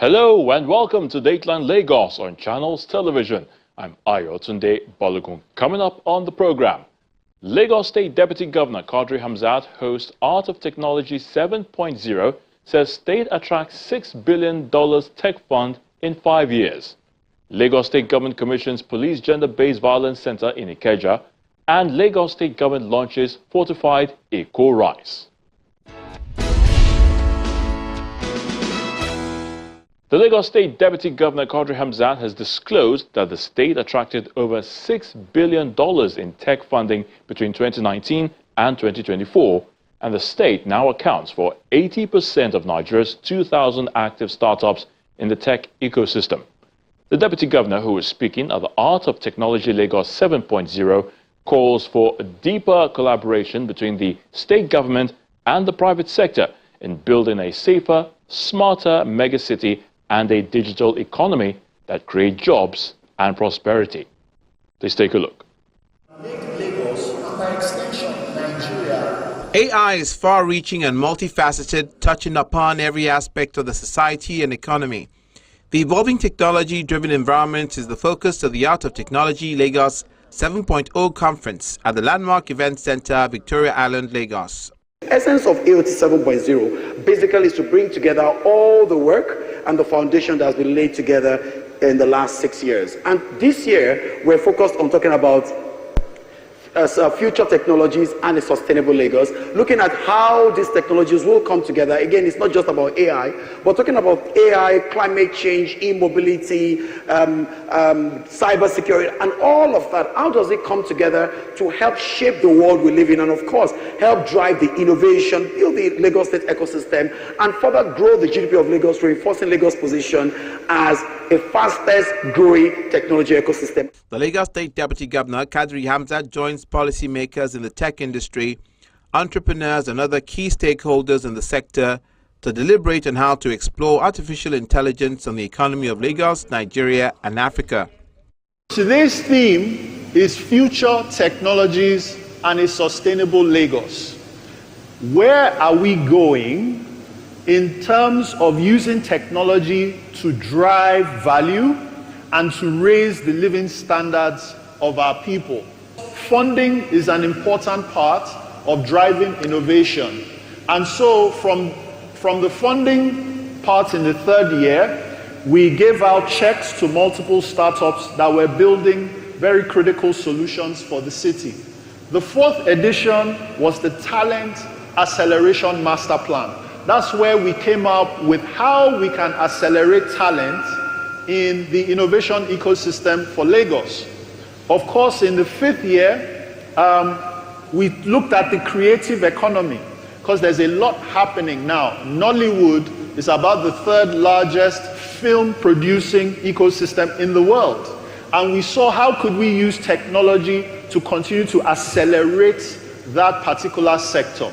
Hello and welcome to Dateline Lagos on Channels Television. I'm Ayotunde Balogun. Coming up on the program, Lagos State Deputy Governor Quadri Hamzat hosts Art of Technology 7.0, says state attracts $6 billion tech fund in 5 years. Lagos State Government commissions Police Gender-Based Violence Center in Ikeja, and Lagos State Government launches Fortified Eco-Rice. The Lagos State Deputy Governor Quadri Hamzat has disclosed that the state attracted over $6 billion in tech funding between 2019 and 2024, and the state now accounts for 80% of Nigeria's 2,000 active startups in the tech ecosystem. The Deputy Governor, who is speaking at the Art of Technology Lagos 7.0, calls for a deeper collaboration between the state government and the private sector in building a safer, smarter megacity and a digital economy that create jobs and prosperity. Please take a look. Lagos, and by extension, Nigeria. AI is far-reaching and multifaceted, touching upon every aspect of the society and economy. The evolving technology-driven environment is the focus of the Art of Technology Lagos 7.0 conference at the Landmark Event Center, Victoria Island, Lagos. The essence of AOT 7.0 basically is to bring together all the work and the foundation that has been laid together in the last 6 years. And this year, we're focused on talking about future technologies and a sustainable Lagos, looking at how these technologies will come together. Again, it's not just about AI, but talking about AI, climate change, e-mobility, cybersecurity, and all of that. How does it come together to help shape the world we live in, and of course, help drive the innovation, build the Lagos state ecosystem, and further grow the GDP of Lagos, reinforcing Lagos' position as a fastest growing technology ecosystem. The Lagos State Deputy Governor, Quadri Hamzat, joins policymakers in the tech industry, entrepreneurs and other key stakeholders in the sector to deliberate on how to explore artificial intelligence on the economy of Lagos, Nigeria and Africa. Today's theme is Future Technologies and a Sustainable Lagos. Where are we going in terms of using technology to drive value and to raise the living standards of our people? Funding is an important part of driving innovation. And so from the funding part in the third year, we gave out checks to multiple startups that were building very critical solutions for the city. The fourth edition was the Talent Acceleration Master Plan. That's where we came up with how we can accelerate talent in the innovation ecosystem for Lagos. Of course, in the fifth year, we looked at the creative economy, because there's a lot happening now. Nollywood is about the third largest film producing ecosystem in the world. And we saw how could we use technology to continue to accelerate that particular sector.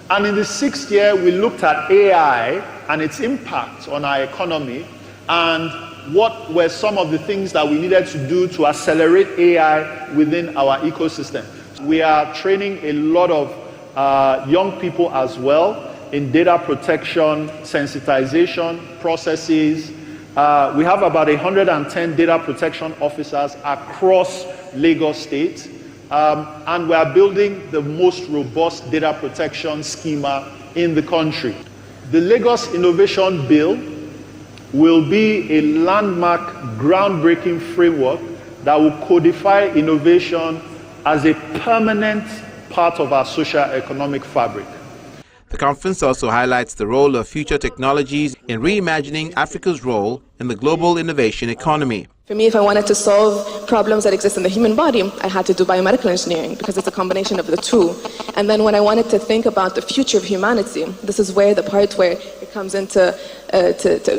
And in the sixth year, we looked at AI and its impact on our economy, and what were some of the things that we needed to do to accelerate AI within our ecosystem. We are training a lot of young people as well in data protection, sensitization processes. We have about 110 data protection officers across Lagos State, and we are building the most robust data protection schema in the country. The Lagos Innovation Bill will be a landmark, groundbreaking framework that will codify innovation as a permanent part of our socio-economic fabric. The conference also highlights the role of future technologies in reimagining Africa's role in the global innovation economy. For me, if I wanted to solve problems that exist in the human body, I had to do biomedical engineering because it's a combination of the two. And then when I wanted to think about the future of humanity, this is where the part where it comes into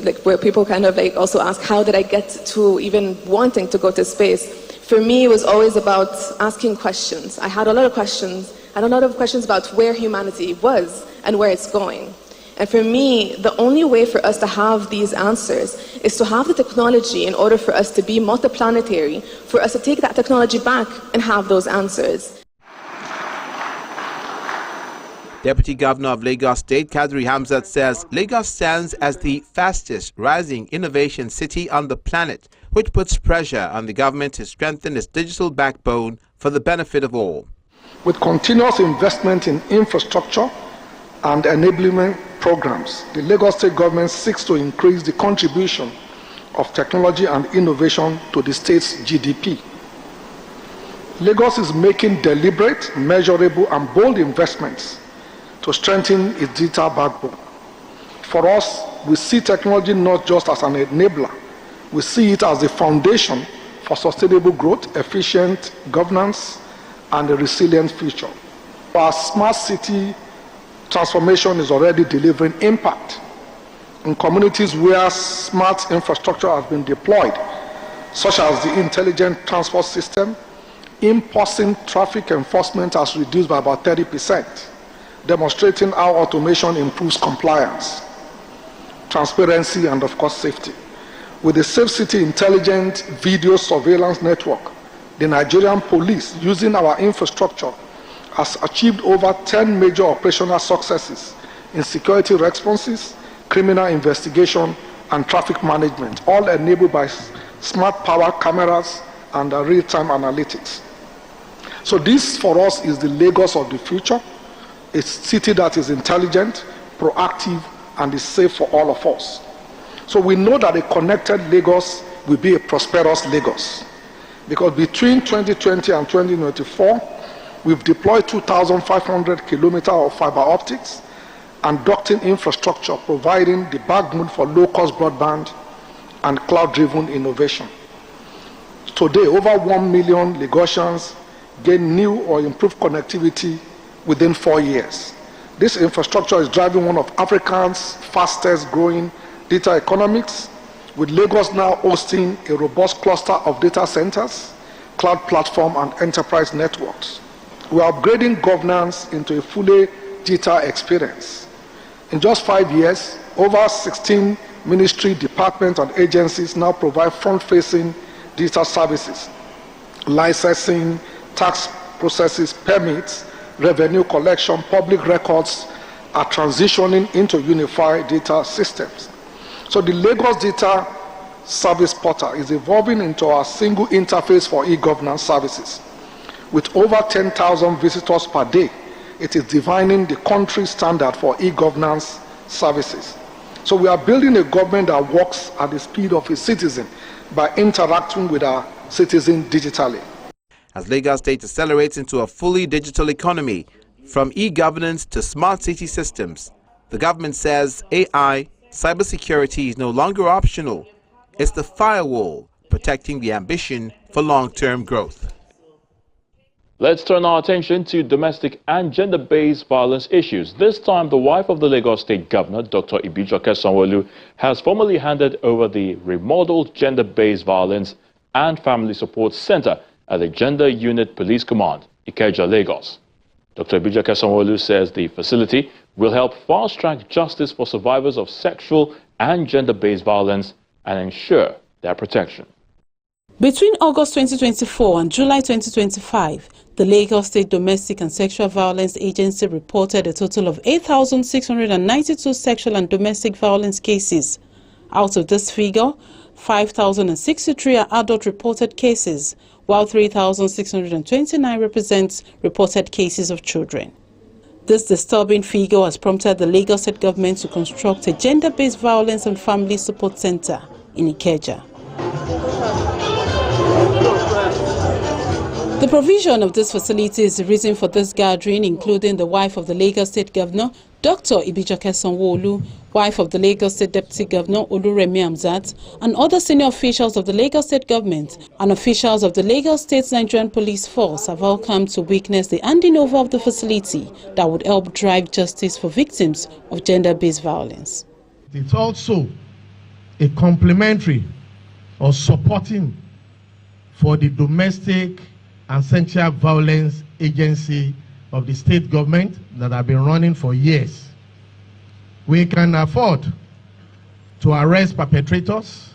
like where people kind of like also ask, how did I get to even wanting to go to space? For me, it was always about asking questions. I had a lot of questions. I had a lot of questions about where humanity was and where it's going. And for me, the only way for us to have these answers is to have the technology in order for us to be multiplanetary, for us to take that technology back and have those answers. Deputy Governor of Lagos State, Kadri Hamzat, says Lagos stands as the fastest rising innovation city on the planet, which puts pressure on the government to strengthen its digital backbone for the benefit of all. With continuous investment in infrastructure and enablement programs, the Lagos State government seeks to increase the contribution of technology and innovation to the state's GDP. Lagos is making deliberate, measurable, and bold investments to strengthen its digital backbone. For us, we see technology not just as an enabler, we see it as the foundation for sustainable growth, efficient governance, and a resilient future. Our smart city transformation is already delivering impact in communities where smart infrastructure has been deployed, such as the intelligent transport system. In-person traffic enforcement has reduced by about 30%, demonstrating how automation improves compliance, transparency, and of course safety. With the Safe City Intelligent Video Surveillance Network, the Nigerian police, using our infrastructure, has achieved over 10 major operational successes in security responses, criminal investigation, and traffic management, all enabled by smart power cameras and real-time analytics. So this, for us, is the Lagos of the future, a city that is intelligent, proactive, and is safe for all of us. So we know that a connected Lagos will be a prosperous Lagos, because between 2020 and 2024, we've deployed 2,500 kilometers of fiber optics and ducting infrastructure, providing the backbone for low-cost broadband and cloud-driven innovation. Today, over 1 million Lagosians gain new or improved connectivity within 4 years. This infrastructure is driving one of Africa's fastest growing data economics, with Lagos now hosting a robust cluster of data centers, cloud platform, and enterprise networks. We are upgrading governance into a fully digital experience. In just 5 years, over 16 ministry, departments, and agencies now provide front-facing digital services. Licensing, tax processes, permits, revenue collection, public records are transitioning into unified data systems. So the Lagos Data Service Portal is evolving into our single interface for e-governance services. With over 10,000 visitors per day, it is defining the country standard for e-governance services. So we are building a government that works at the speed of its citizen by interacting with our citizens digitally. As Lagos State accelerates into a fully digital economy, from e-governance to smart city systems, the government says AI, cybersecurity is no longer optional. It's the firewall protecting the ambition for long-term growth. Let's turn our attention to domestic and gender-based violence issues. This time, the wife of the Lagos State Governor, Dr. Ibijoke Sanwo-Olu, has formally handed over the remodeled Gender-Based Violence and Family Support Center at the Gender Unit Police Command, Ikeja, Lagos. Dr. Ibijoke Sanwo-Olu says the facility will help fast-track justice for survivors of sexual and gender-based violence and ensure their protection. Between August 2024 and July 2025, the Lagos State Domestic and Sexual Violence Agency reported a total of 8,692 sexual and domestic violence cases. Out of this figure, 5,063 are adult reported cases, while 3,629 represents reported cases of children. This disturbing figure has prompted the Lagos State government to construct a gender-based violence and family support center in Ikeja. The provision of this facility is the reason for this gathering, including the wife of the Lagos State Governor, Dr. Ibijoke Sanwo-Olu, wife of the Lagos State Deputy Governor, Oluremi Hamzat, and other senior officials of the Lagos State government and officials of the Lagos State Nigerian Police Force have all come to witness the handing over of the facility that would help drive justice for victims of gender-based violence. It's also a complementary or supporting for the domestic and sexual violence agency of the state government that have been running for years. We can afford to arrest perpetrators.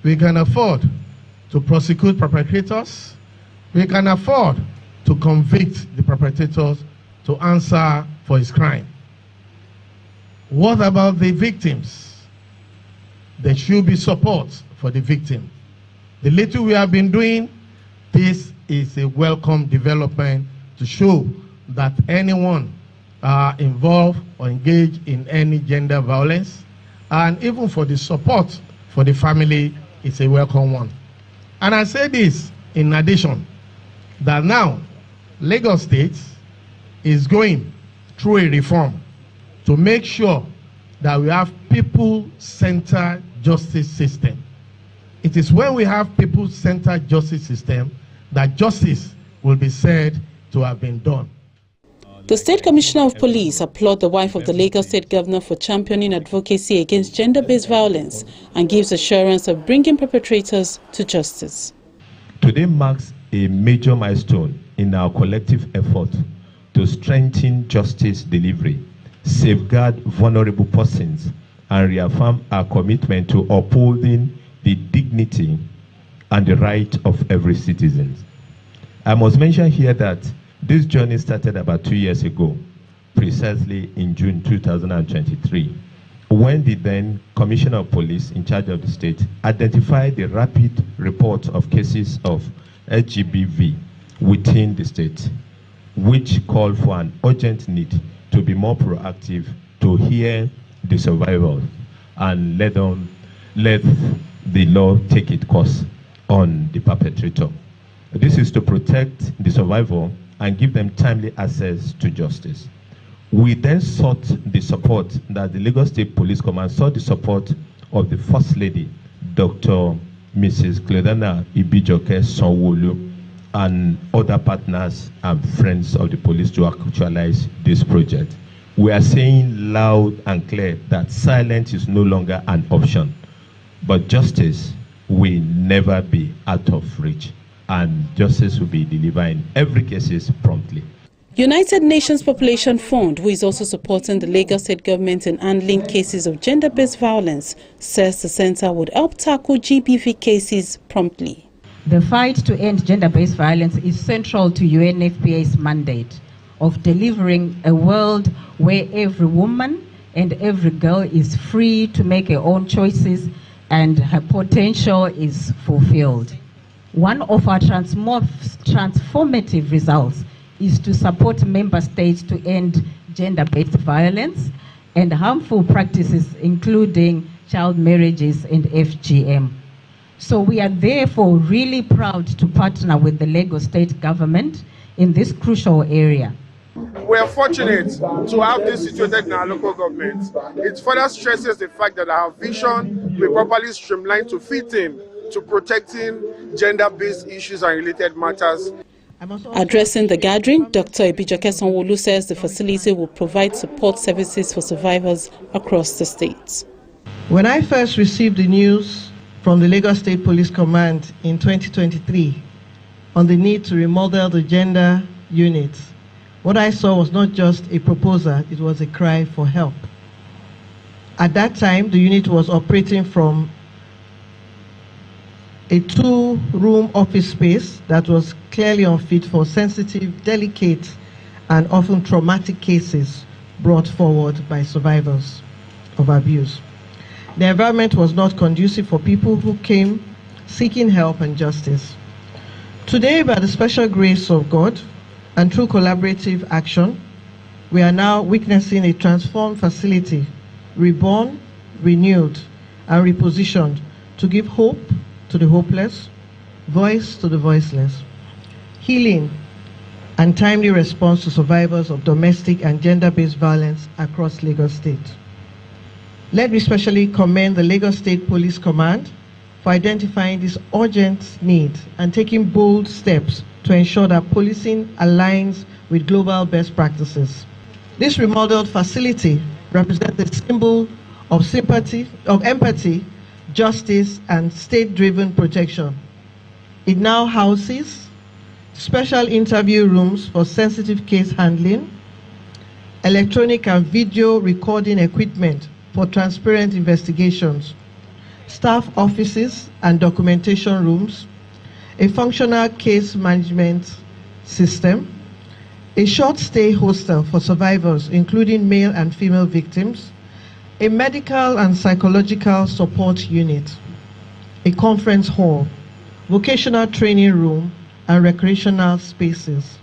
We can afford to prosecute perpetrators. We can afford to convict the perpetrators to answer for his crime. What about the victims? There should be support for the victim. The little we have been doing, this is a welcome development to show that anyone involved or engaged in any gender violence, and even for the support for the family, is a welcome one. And I say this in addition, that now Lagos State is going through a reform to make sure that we have people-centered justice system. It is when we have people-centered justice system that justice will be said to have been done. The State Commissioner of Police applauded the wife of the Lagos State Governor for championing advocacy against gender-based violence and gives assurance of bringing perpetrators to justice. Today marks a major milestone in our collective effort to strengthen justice delivery, safeguard vulnerable persons, and reaffirm our commitment to upholding the dignity and the right of every citizen. I must mention here that this journey started about 2 years ago, precisely in June 2023, when the then Commissioner of Police in charge of the state identified the rapid report of cases of LGBV within the state, which called for an urgent need to be more proactive to hear the survivors and let the law take its course on the perpetrator. This is to protect the survivor and give them timely access to justice. We then sought the support that the Lagos State Police Command sought the support of the First Lady, Dr. Mrs. Cledana Ibijoke Sanwo-Olu, and other partners and friends of the police to actualize this project. We are saying loud and clear that silence is no longer an option, but justice will never be out of reach, and justice will be delivered in every case promptly. United Nations Population Fund, who is also supporting the Lagos State government in handling cases of gender-based violence, says the center would help tackle GBV cases promptly. The fight to end gender-based violence is central to UNFPA's mandate of delivering a world where every woman and every girl is free to make her own choices and her potential is fulfilled. One of our transformative results is to support member states to end gender-based violence and harmful practices, including child marriages and FGM. So we are therefore really proud to partner with the Lagos State government in this crucial area. We are fortunate to have this situated in our local government. It further stresses the fact that our vision will properly streamlined to fit in to protecting gender-based issues and related matters. Addressing the gathering, Dr. Ibijoke Sanwo-Olu says the facility will provide support services for survivors across the state. When I first received the news from the Lagos State Police Command in 2023 on the need to remodel the gender unit, what I saw was not just a proposal, it was a cry for help. At that time, the unit was operating from a 2-room office space that was clearly unfit for sensitive, delicate, and often traumatic cases brought forward by survivors of abuse. The environment was not conducive for people who came seeking help and justice. Today, by the special grace of God and through collaborative action, we are now witnessing a transformed facility, reborn, renewed, and repositioned to give hope to the hopeless, voice to the voiceless, healing and timely response to survivors of domestic and gender-based violence across Lagos State. Let me especially commend the Lagos State Police Command for identifying this urgent need and taking bold steps to ensure that policing aligns with global best practices. This remodeled facility represents a symbol of sympathy, of empathy, justice, and state-driven protection. It now houses special interview rooms for sensitive case handling, electronic and video recording equipment for transparent investigations, staff offices and documentation rooms, a functional case management system, a short stay hostel for survivors, including male and female victims, a medical and psychological support unit, a conference hall, vocational training room, and recreational spaces,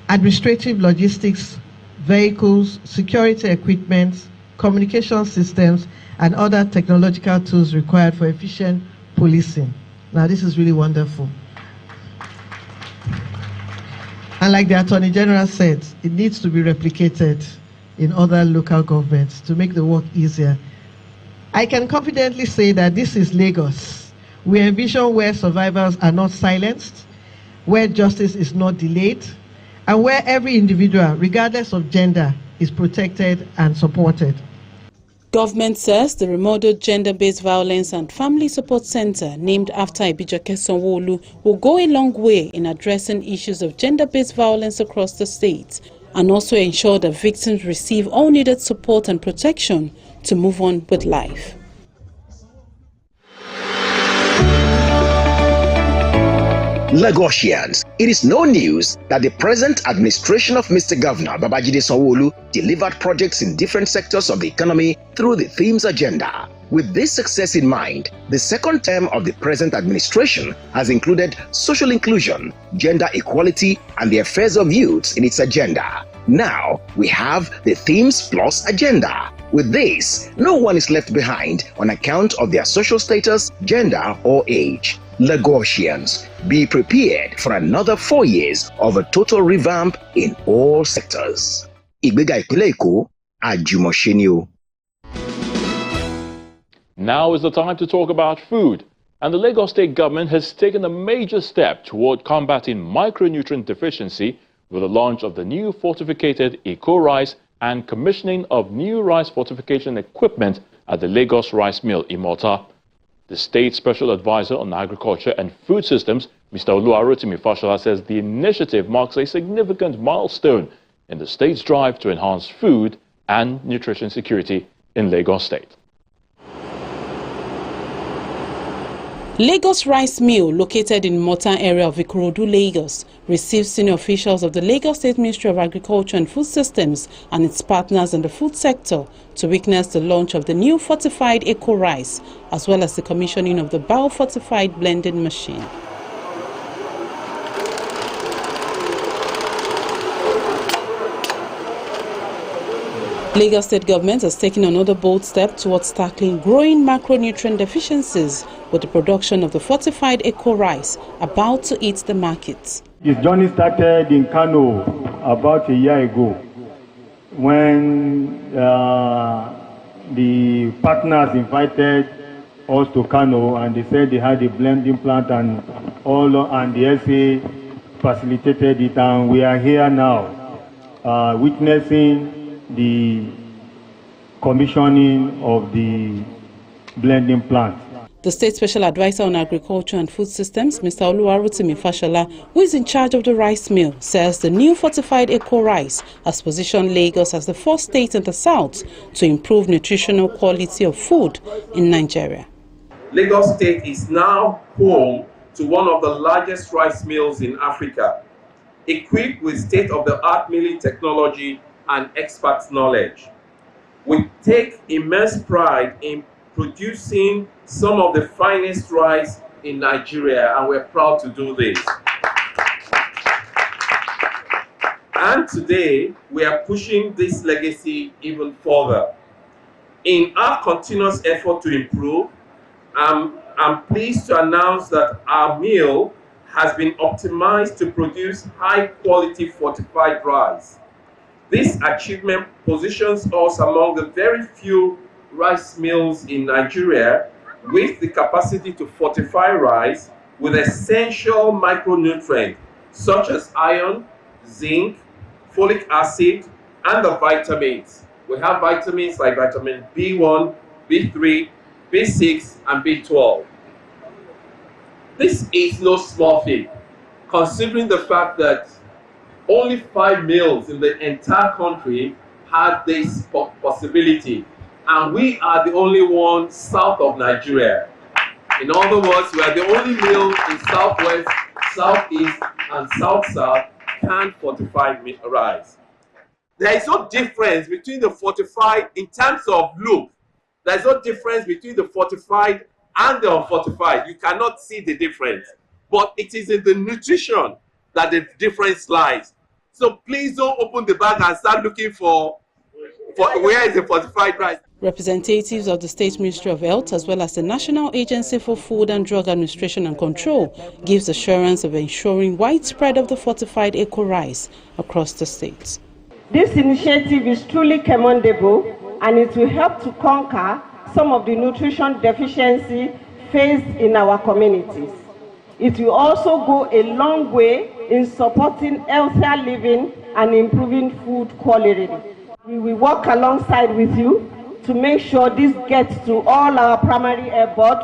administrative logistics, vehicles, security equipment, communication systems, and other technological tools required for efficient policing. Now, this is really wonderful. And like the Attorney General said, it needs to be replicated in other local governments to make the work easier. I can confidently say that this is Lagos. We envision where survivors are not silenced, where justice is not delayed, and where every individual, regardless of gender, is protected and supported. Government says the remodeled Gender-Based Violence and Family Support Center, named after Ibijoke Sanwo-Olu, will go a long way in addressing issues of gender-based violence across the state and also ensure that victims receive all needed support and protection to move on with life. Lagosians, it is no news that the present administration of Mr. Governor Babajide Sanwo-Olu delivered projects in different sectors of the economy through the themes agenda. With this success in mind, the second term of the present administration has included social inclusion, gender equality, and the affairs of youths in its agenda. Now, we have the Themes Plus agenda. With this, no one is left behind on account of their social status, gender, or age. Lagosians, be prepared for another 4 years of a total revamp in all sectors. Igbega Ìpínlẹ̀ Èkó, Àjùmọ̀ṣe. Now is the time to talk about food. And the Lagos State government has taken a major step toward combating micronutrient deficiency with the launch of the new fortified eco-rice and commissioning of new rice fortification equipment at the Lagos Rice Mill, Imota. The State Special Advisor on Agriculture and Food Systems, Mr. Oluwarotimi Fashola, says the initiative marks a significant milestone in the state's drive to enhance food and nutrition security in Lagos State. Lagos Rice Mill, located in Mota area of Ikorodu, Lagos, received senior officials of the Lagos State Ministry of Agriculture and Food Systems and its partners in the food sector to witness the launch of the new fortified eco-rice, as well as the commissioning of the bio-fortified blending machine. Lagos State government has taken another bold step towards tackling growing macronutrient deficiencies with the production of the fortified eco-rice about to hit the market. This journey started in Kano about a year ago when the partners invited us to Kano and they said they had a blending plant and the SA facilitated it, and we are here now witnessing the commissioning of the blending plant. The State Special Advisor on Agriculture and Food Systems, Mr. Oluwarotimi Fashola, who is in charge of the rice mill, says the new fortified eco-rice has positioned Lagos as the first state in the south to improve nutritional quality of food in Nigeria. Lagos State is now home to one of the largest rice mills in Africa, equipped with state-of-the-art milling technology and expert knowledge. We take immense pride in producing some of the finest rice in Nigeria, and we're proud to do this. And today, we are pushing this legacy even further. In our continuous effort to improve, I'm pleased to announce that our mill has been optimized to produce high-quality fortified rice. This achievement positions us among the very few rice mills in Nigeria with the capacity to fortify rice with essential micronutrients such as iron, zinc, folic acid, and the vitamins. We have vitamins like vitamin B1, B3, B6, and B12. This is no small feat, considering the fact that only 5 mills in the entire country had this possibility, and we are the only one south of Nigeria. In other words, we are the only mill in southwest, southeast, and south-south canned fortified rice. There is no difference between the fortified in terms of look. There is no difference between the fortified and the unfortified. You cannot see the difference. But it is in the nutrition that the difference lies. So please don't open the bag and start looking for where is the fortified rice. Representatives of the State Ministry of Health as well as the National Agency for Food and Drug Administration and Control gives assurance of ensuring widespread of the fortified eco rice across the states. This initiative is truly commendable and it will help to conquer some of the nutrition deficiency faced in our communities. It will also go a long way in supporting healthier living and improving food quality. We will work alongside with you to make sure this gets to all our primary health board,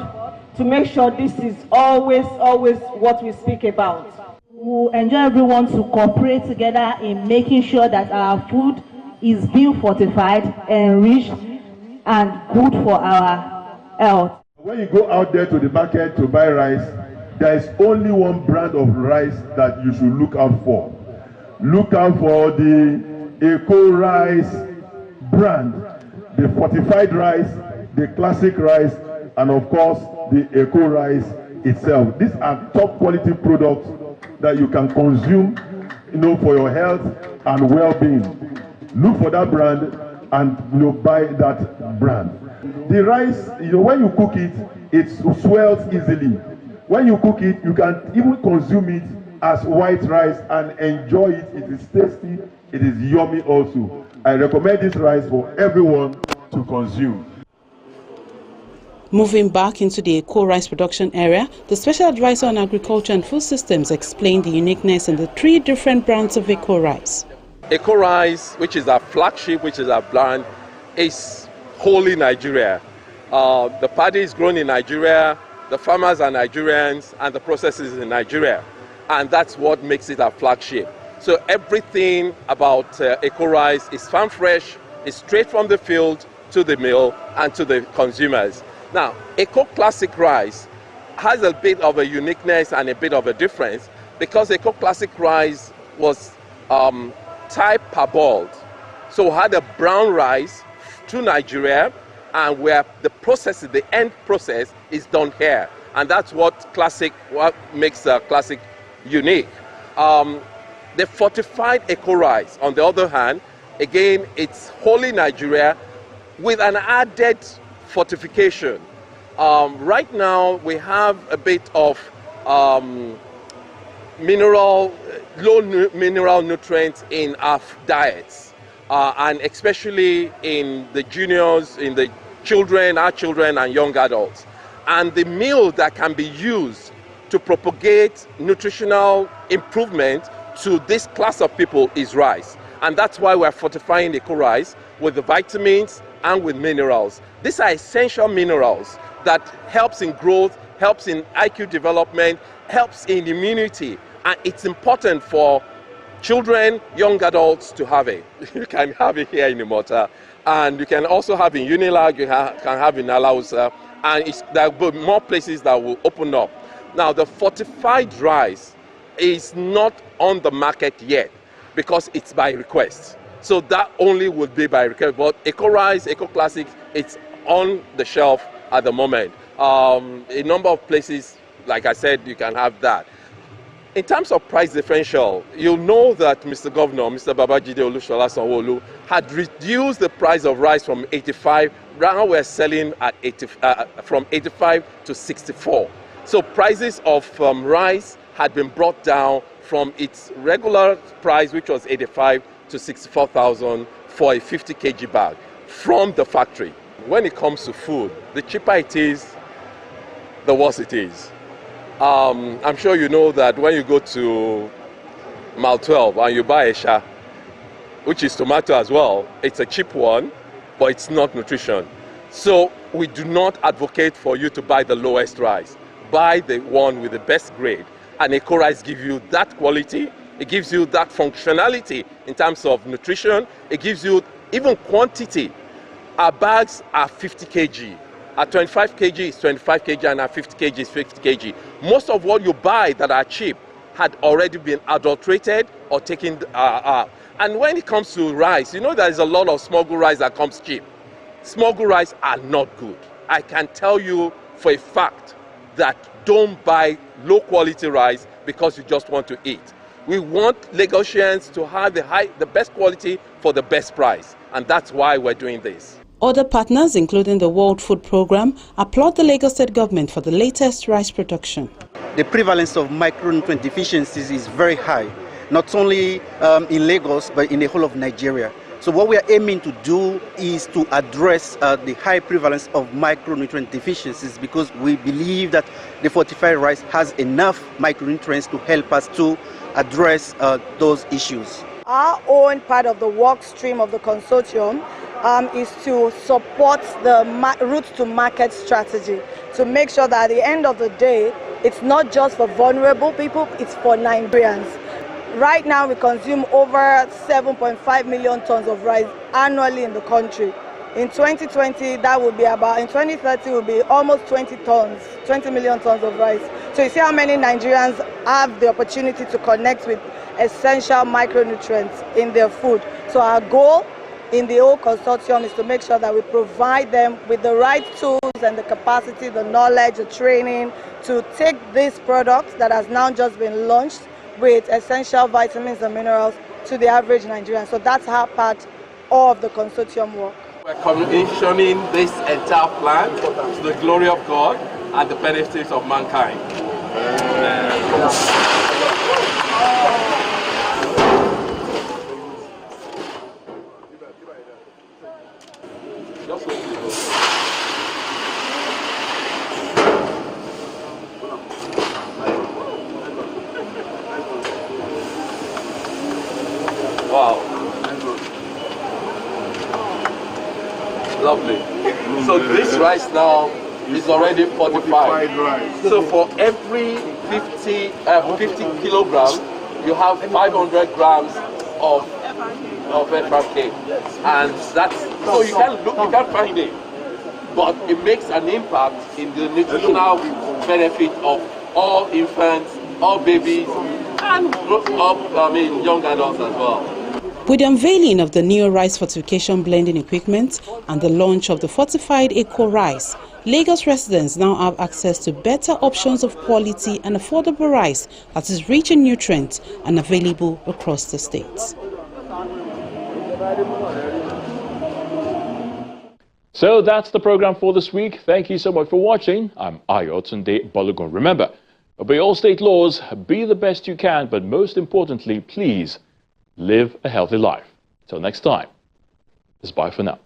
to make sure this is always what we speak about. We enjoy everyone to cooperate together in making sure that our food is being fortified, enriched, and good for our health. When you go out there to the market to buy rice, there is only one brand of rice that you should look out for. Look out for the Eco Rice brand, the fortified rice, the classic rice, and of course the Eco Rice itself. These are top quality products that you can consume, for your health and well-being. Look for that brand and buy that brand. The rice, when you cook it, it swells easily. When you cook it, you can even consume it as white rice and enjoy it. It is tasty, it is yummy also. I recommend this rice for everyone to consume. Moving back into the eco rice production area, the Special Advisor on Agriculture and Food Systems explained the uniqueness in the 3 different brands of eco rice. Eco Rice, which is our flagship, which is our brand, is wholly Nigeria. The paddy is grown in Nigeria, the farmers are Nigerians, and the process is in Nigeria. And that's what makes it our flagship. So everything about Eco Rice is farm fresh, is straight from the field to the mill and to the consumers. Now, Eco Classic Rice has a bit of a uniqueness and a bit of a difference because Eco Classic Rice was type parboiled. So we had a brown rice to Nigeria, and where the process, the end process, is done here. And that's what makes Classic unique. The fortified Eco Rice, on the other hand, again, it's wholly Nigeria with an added fortification. Right now, we have a bit of low mineral nutrients in our diets, and especially in the juniors, in the children, our children and young adults. And the meal that can be used to propagate nutritional improvement to this class of people is rice. And that's why we're fortifying the Eco Rice with the vitamins and with minerals. These are essential minerals that helps in growth, helps in IQ development, helps in immunity. And it's important for children, young adults to have it. You can have it here in Imota, and you can also have in Unilag, you can have in Alausa, and there will be more places that will open up. Now, the fortified rice is not on the market yet because it's by request. So that only would be by request. But Eco Rice, Eco Classic, it's on the shelf at the moment. A number of places, like I said, you can have that. In terms of price differential, you'll know that Mr. Governor, Mr. Babajide Olusola Sanwo-Olu, had reduced the price of rice from 85. Now we're selling at from 85 to 64. So prices of rice had been brought down from its regular price, which was 85, to 64,000 for a 50 kg bag from the factory. When it comes to food, the cheaper it is, the worse it is. I'm sure you know that when you go to Mile 12 and you buy a sha, which is tomato as well, it's a cheap one, but it's not nutrition. So we do not advocate for you to buy the lowest rice. Buy the one with the best grade. And Eco Rice gives you that quality, it gives you that functionality in terms of nutrition, it gives you even quantity. Our bags are 50 kg. At 25 kg is 25 kg and at 50 kg is 50 kg. Most of what you buy that are cheap had already been adulterated or taken and when it comes to rice, you know there is a lot of smuggled rice that comes cheap. Smuggled rice are not good. I can tell you for a fact that don't buy low quality rice because you just want to eat. We want Lagosians to have the best quality for the best price, and that's why we're doing this. Other partners, including the World Food Programme, applaud the Lagos State government for the latest rice production. The prevalence of micronutrient deficiencies is very high, not only in Lagos, but in the whole of Nigeria. So what we are aiming to do is to address the high prevalence of micronutrient deficiencies, because we believe that the fortified rice has enough micronutrients to help us to address those issues. Our own part of the work stream of the consortium is to support the route to market strategy, to make sure that at the end of the day, it's not just for vulnerable people, it's for Nigerians. Right now, we consume over 7.5 million tons of rice annually in the country. In 2020, that would be about, in 2030, will be almost 20 million tons of rice. So you see how many Nigerians have the opportunity to connect with essential micronutrients in their food. So our goal in the whole consortium is to make sure that we provide them with the right tools and the capacity, the knowledge, the training to take this product that has now just been launched with essential vitamins and minerals to the average Nigerian. So that's how part of the consortium work. We're commissioning this entire plant to the glory of God and the benefits of mankind. Wow. Lovely. So this rice now is already fortified. So for every 50 kilograms, you have 500 grams of FRK, and that's so you can't find it, but it makes an impact in the nutritional benefit of all infants, all babies, and young adults as well. With the unveiling of the new rice fortification blending equipment and the launch of the fortified Eco Rice, Lagos residents now have access to better options of quality and affordable rice that is rich in nutrients and available across the states. So that's the program for this week. Thank you so much for watching. I'm Ayotunde Balogun. Remember, obey all state laws, be the best you can, but most importantly, please live a healthy life. Till next time, it's bye for now.